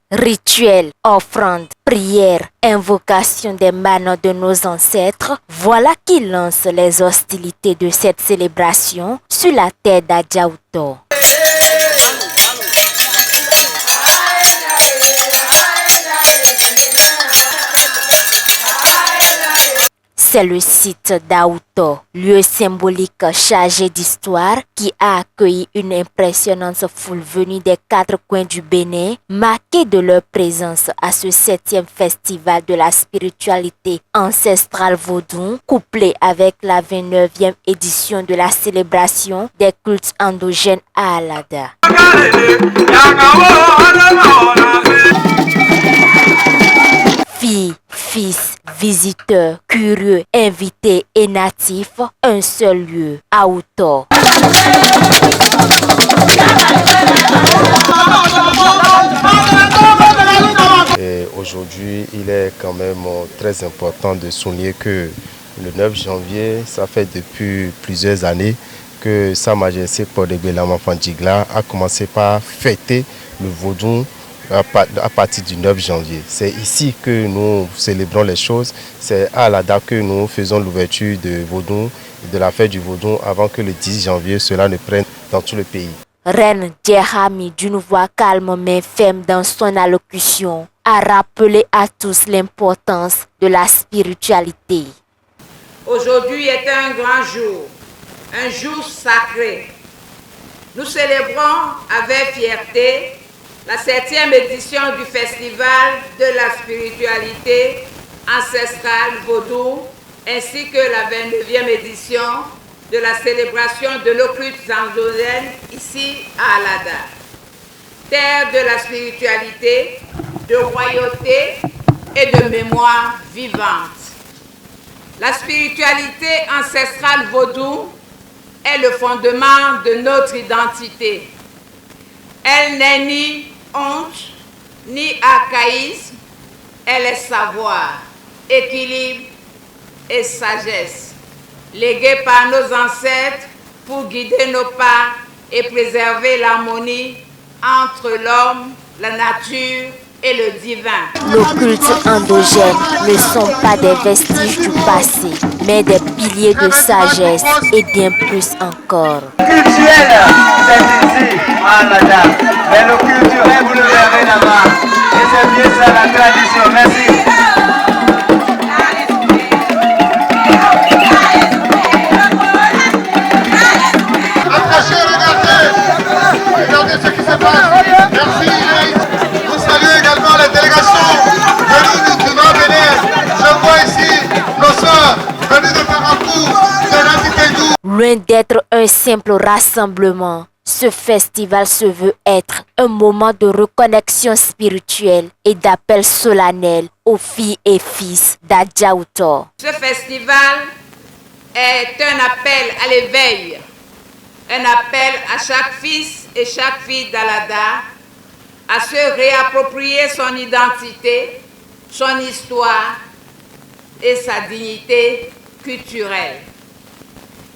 Rituels, offrandes, prières, invocation des manes de nos ancêtres, voilà qui lance les hostilités de cette célébration sur la terre d'Adjaouto. C'est le site d'Aouto, lieu symbolique chargé d'histoire qui a accueilli une impressionnante foule venue des 4 coins du Bénin, marquée de leur présence à ce 7e festival de la spiritualité ancestrale vaudou, couplé avec la 29e édition de la célébration des cultes endogènes à Alada. Filles, fils, visiteurs, curieux, invités et natifs, un seul lieu, Aouto. Aujourd'hui, il est quand même très important de souligner que le 9 janvier, ça fait depuis plusieurs années que Sa Majesté Paul Ebelama Fandigla a commencé par fêter le vaudou à partir du 9 janvier. C'est ici que nous célébrons les choses. C'est à Alada que nous faisons l'ouverture de vaudou, de la fête du vaudou avant que le 10 janvier cela ne prenne dans tout le pays. Reine Djerhami, d'une voix calme mais ferme dans son allocution, a rappelé à tous l'importance de la spiritualité. Aujourd'hui est un grand jour sacré. Nous célébrons avec fierté la 7e édition du Festival de la spiritualité ancestrale vaudou, ainsi que la 29e édition de la célébration de nos cultes endogènes ici à Alada. Terre de la spiritualité, de royauté et de mémoire vivante. La spiritualité ancestrale vaudou est le fondement de notre identité. Elle n'est ni honte, ni archaïsme, elle est savoir, équilibre et sagesse, léguée par nos ancêtres pour guider nos pas et préserver l'harmonie entre l'homme, la nature et le divin. Nos cultes endogènes ne sont pas des vestiges du passé, mais des piliers de sagesse et bien plus encore. Culturel, c'est ici, à Alada. Mais le culturel, vous le verrez là-bas. Et c'est bien ça la tradition. Merci. Approchez, regardez ce qui se passe. Merci. Vous saluez également les délégations venues du Grand Bénin. Je vois ici nos soeurs venues de Parakou, de Rantiteidou. Loin d'être un simple rassemblement, ce festival se veut être un moment de reconnexion spirituelle et d'appel solennel aux filles et fils d'Adjaouto. Ce festival est un appel à l'éveil, un appel à chaque fils et chaque fille d'Alada à se réapproprier son identité, son histoire et sa dignité culturelle.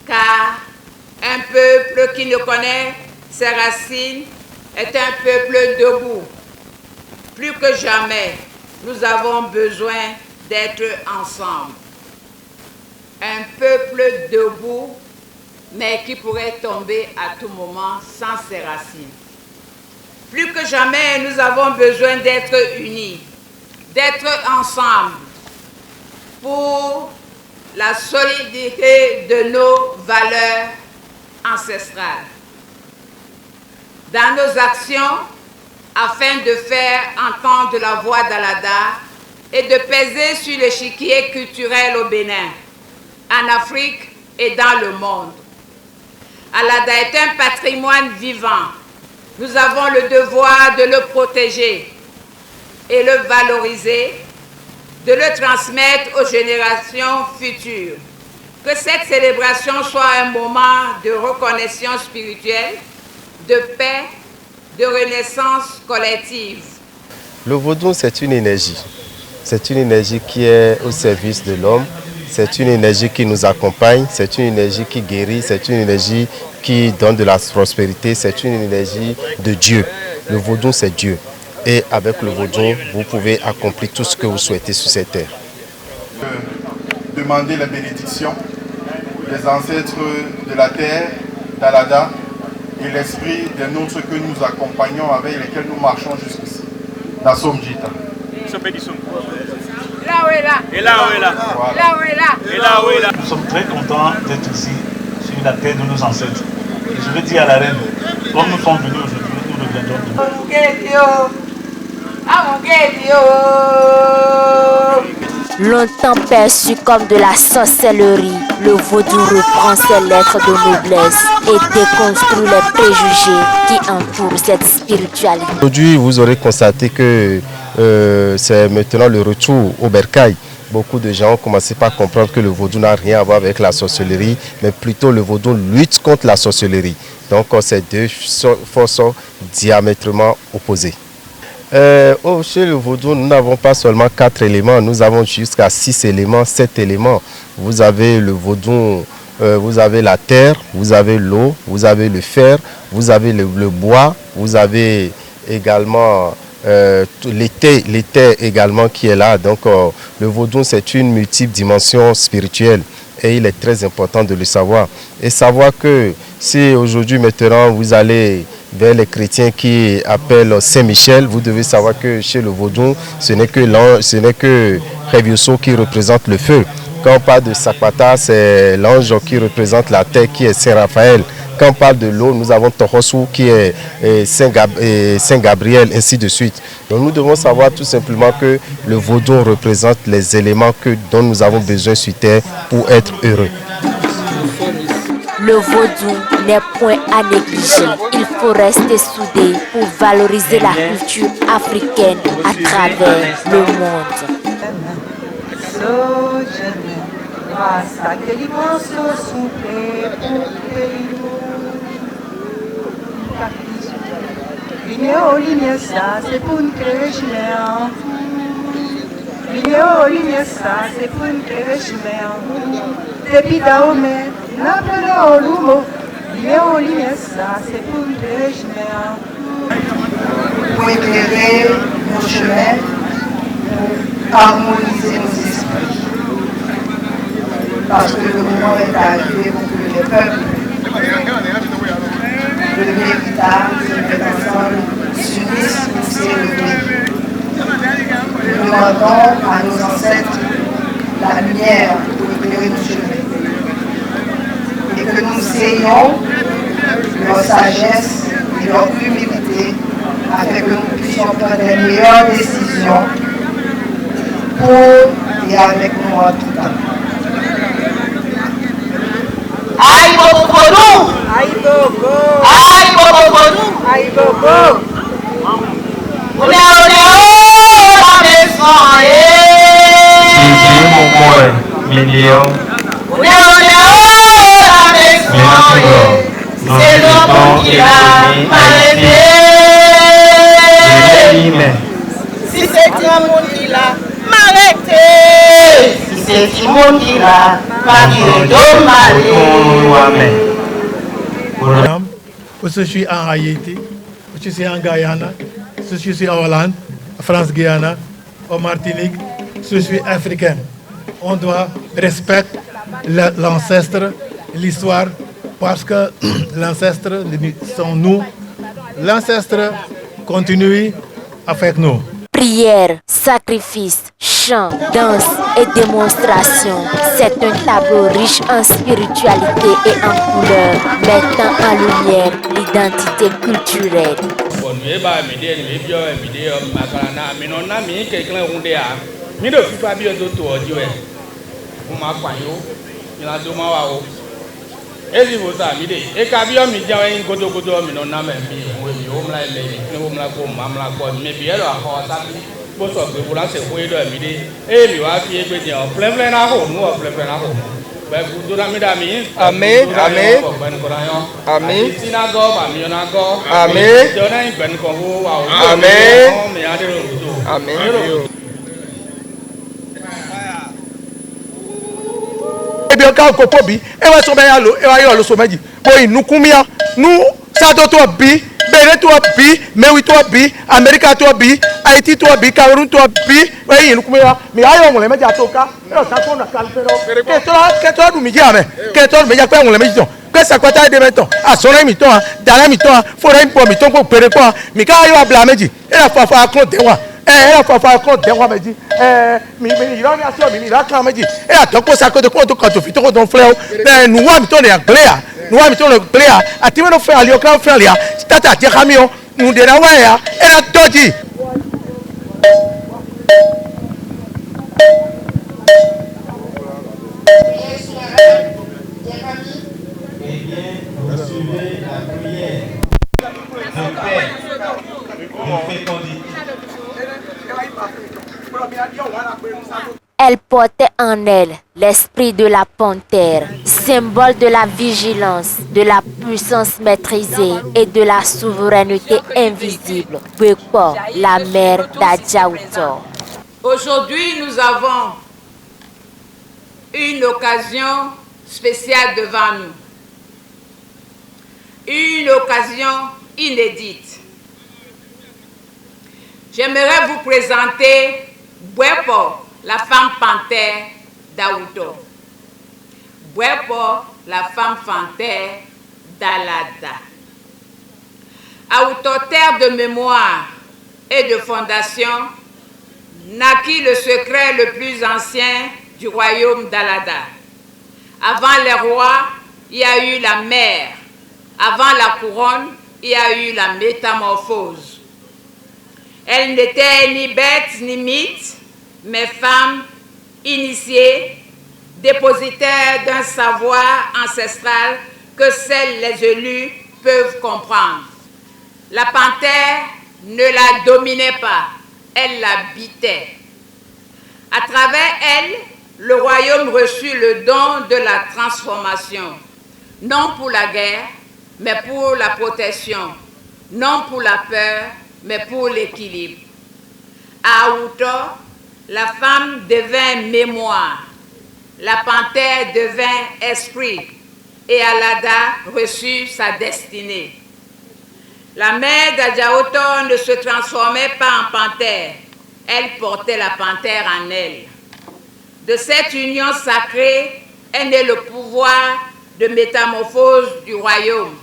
Car un peuple qui ne connaît ses racines est un peuple debout. Plus que jamais, nous avons besoin d'être ensemble. Un peuple debout, mais qui pourrait tomber à tout moment sans ses racines. Plus que jamais, nous avons besoin d'être unis, d'être ensemble pour la solidité de nos valeurs ancestrales. Dans nos actions, afin de faire entendre la voix d'Alada et de peser sur l'échiquier culturel au Bénin, en Afrique et dans le monde. Alada est un patrimoine vivant. Nous avons le devoir de le protéger et le valoriser, de le transmettre aux générations futures. Que cette célébration soit un moment de reconnaissance spirituelle, de paix, de renaissance collective. Le vaudou, c'est une énergie. C'est une énergie qui est au service de l'homme. C'est une énergie qui nous accompagne. C'est une énergie qui guérit. C'est une énergie qui donne de la prospérité. C'est une énergie de Dieu. Le vaudou, c'est Dieu. Et avec le vaudou, vous pouvez accomplir tout ce que vous souhaitez sur cette terre. Demander la bénédiction des ancêtres de la terre, Talada, et l'esprit des nôtres que nous accompagnons, avec lesquels nous marchons jusqu'ici. Nassom Jita. Nous sommes très contents d'être ici, sur la terre de nos ancêtres. Et je veux dire à la reine, comme nous sommes venus aujourd'hui, nous reviendrons demain. Longtemps perçu comme de la sorcellerie, le vaudou reprend ses lettres de noblesse et déconstruit les préjugés qui entourent cette spiritualité. Aujourd'hui, vous aurez constaté que c'est maintenant le retour au bercail. Beaucoup de gens ont commencé par comprendre que le vaudou n'a rien à voir avec la sorcellerie, mais plutôt le vaudou lutte contre la sorcellerie. Donc, c'est deux forces diamétralement opposées. Chez le vaudou, nous n'avons pas seulement 4 éléments, nous avons jusqu'à 6 éléments, 7 éléments. Vous avez le vaudou, vous avez la terre, vous avez l'eau, vous avez le fer, vous avez le bois, vous avez également l'éther également qui est là. Donc le vaudou, c'est une multiple dimension spirituelle et il est très important de le savoir. Et savoir que si aujourd'hui maintenant vous allez vers les chrétiens qui appellent Saint-Michel, vous devez savoir que chez le vaudou, ce n'est que Revioso qui représente le feu. Quand on parle de Sakpata, c'est l'ange qui représente la terre qui est Saint-Raphaël. Quand on parle de l'eau, nous avons Torosu qui est Saint-Gabriel, ainsi de suite. Donc nous devons savoir tout simplement que le vaudou représente les éléments dont nous avons besoin sur terre pour être heureux. Le vaudou n'est point à négliger. Il faut rester soudé pour valoriser la culture africaine à travers le monde. C'est pour une crèche, c'est pour une crèche, depuis Daomé, n'appelons l'humo, c'est pour une crèche, pour éclairer nos chemins, pour harmoniser nos esprits. Parce que le moment est arrivé pour que les peuples, le véritable, se mettent ensemble, s'unissent pour s'élever. Nous demandons à nos ancêtres la lumière pour éclairer nos chemins. Et que nous ayons leur sagesse et leur humilité afin que nous puissions prendre les meilleures décisions pour et avec nous en tout temps. Aïe bobo nous! Aïe bobo! Aïe bobo nous! Aïe bobo! On est la maison! On est la maison! C'est l'homme qui l'a arrêté! Si c'est Timon qui l'a arrêté! Si c'est Timon qui l'a je suis en Haïti, je suis en Guyana, je suis en Hollande, en France-Guyana, en Martinique, je suis africain. On doit respecter l'ancestre, l'histoire, parce que l'ancestre sont nous. L'ancestre continue avec nous. Prière, sacrifice, chant, danse et démonstration, c'est un tableau riche en spiritualité et en couleurs, mettant en lumière l'identité culturelle. Ezi vosa mide e kabio mi jawe ngodo godo mi no na me mi we mi o mla le ni o mla ko ma mla ko mi bi e lo ho sa bi bo so pe wura se we do mi de e mi wa fi e gbe o plan na ho nu o plan na ho ba bu do na mi da mi amen amen amen sina go ba mi na go amen do na gbe ko ho wa o amen mi ade ro do amen ebi ọ̀gá òkòkò bí ẹ wá sọ bẹ́ẹ̀ yà lọ ẹ wá yọ lọ sọ méjì bó ìnukúmíà nú sádọ́tọ̀ bí Bénin toi bi, Mewi toi bi, Amérique toi bi, Haïti toi bi, Cameroun toi bi. Oui, nous comme ça. Mais aïe on les met à toka. Non, ça qu'on a calmé. Que toi nous médias mais. Que toi nous médias quoi on les met dit. Que ça quoi t'as des mettons. À son ami toi, dans la mi-temps, faut rien pour mi-temps pour pérer quoi. Mais quand aïe on blâmer dit. Et la fois à compte de moi. Elle a fait compte de moi me dit il a mis la quand me dit et à toi ça que de quoi quand tu fais ton frère nous va mi ton anglais nous va mi ton anglais à ti me faire ali au grand frère là tata ti camion nous de la ouais et la todi Elle portait en elle l'esprit de la panthère, symbole de la vigilance, de la puissance maîtrisée et de la souveraineté invisible. Bwekpo, la mère d'Adjaoutor. Aujourd'hui, nous avons une occasion spéciale devant nous. Une occasion inédite. J'aimerais vous présenter Bwekpo, la femme panthère d'Aouto. Bwekpo, la femme panthère d'Alada. Aouto, terre de mémoire et de fondation, naquit le secret le plus ancien du royaume d'Alada. Avant les rois, il y a eu la mer. Avant la couronne, il y a eu la métamorphose. Elle n'était ni bête ni mythe, mais femme initiée, dépositaire d'un savoir ancestral que seuls les élus peuvent comprendre. La panthère ne la dominait pas, elle l'habitait. À travers elle, le royaume reçut le don de la transformation, non pour la guerre, mais pour la protection, non pour la peur, mais pour l'équilibre. À Aouto, la femme devint mémoire, la panthère devint esprit, et Alada reçut sa destinée. La mère d'Adjaoutor ne se transformait pas en panthère, elle portait la panthère en elle. De cette union sacrée est né le pouvoir de métamorphose du royaume,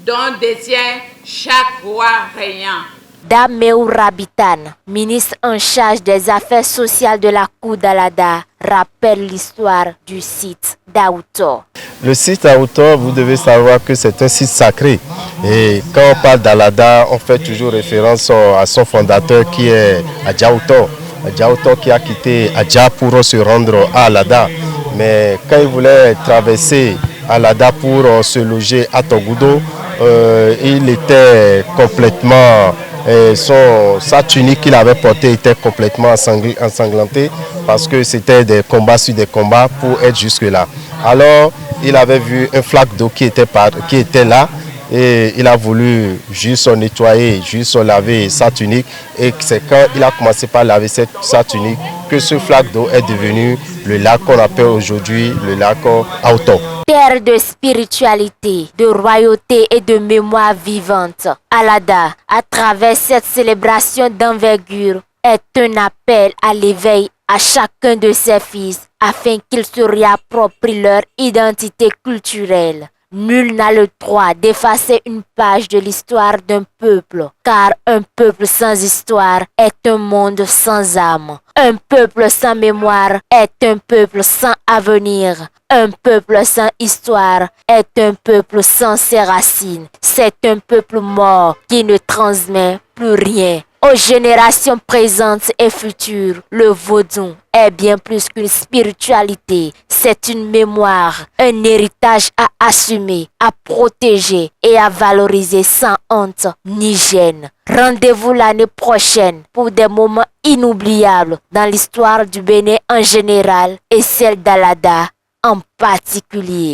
dont détient chaque roi régnant. Dameu Rabitan, ministre en charge des affaires sociales de la cour d'Alada, rappelle l'histoire du site d'Aouto. Le site d'Aouto, vous devez savoir que c'est un site sacré. Et quand on parle d'Alada, on fait toujours référence à son fondateur qui est Adjaouto. Adjaouto qui a quitté Adja pour se rendre à Alada. Mais quand il voulait traverser Alada pour se loger à Togudo, il était complètement... sa tunique qu'il avait portée était complètement ensanglantée parce que c'était des combats sur des combats pour être jusque là. Alors il avait vu un flaque d'eau qui était là et il a voulu juste nettoyer, juste laver sa tunique, et c'est quand il a commencé par laver sa tunique que ce flaque d'eau est devenu le lac qu'on appelle aujourd'hui le lac Aouto. Terre de spiritualité, de royauté et de mémoire vivante, Alada, à travers cette célébration d'envergure, est un appel à l'éveil à chacun de ses fils afin qu'ils se réapproprient leur identité culturelle. Nul n'a le droit d'effacer une page de l'histoire d'un peuple, car un peuple sans histoire est un monde sans âme. Un peuple sans mémoire est un peuple sans avenir. Un peuple sans histoire est un peuple sans ses racines. C'est un peuple mort qui ne transmet plus rien. Aux générations présentes et futures, le vaudou est bien plus qu'une spiritualité. C'est une mémoire, un héritage à assumer, à protéger et à valoriser sans honte ni gêne. Rendez-vous l'année prochaine pour des moments inoubliables dans l'histoire du Bénin en général et celle d'Alada en particulier.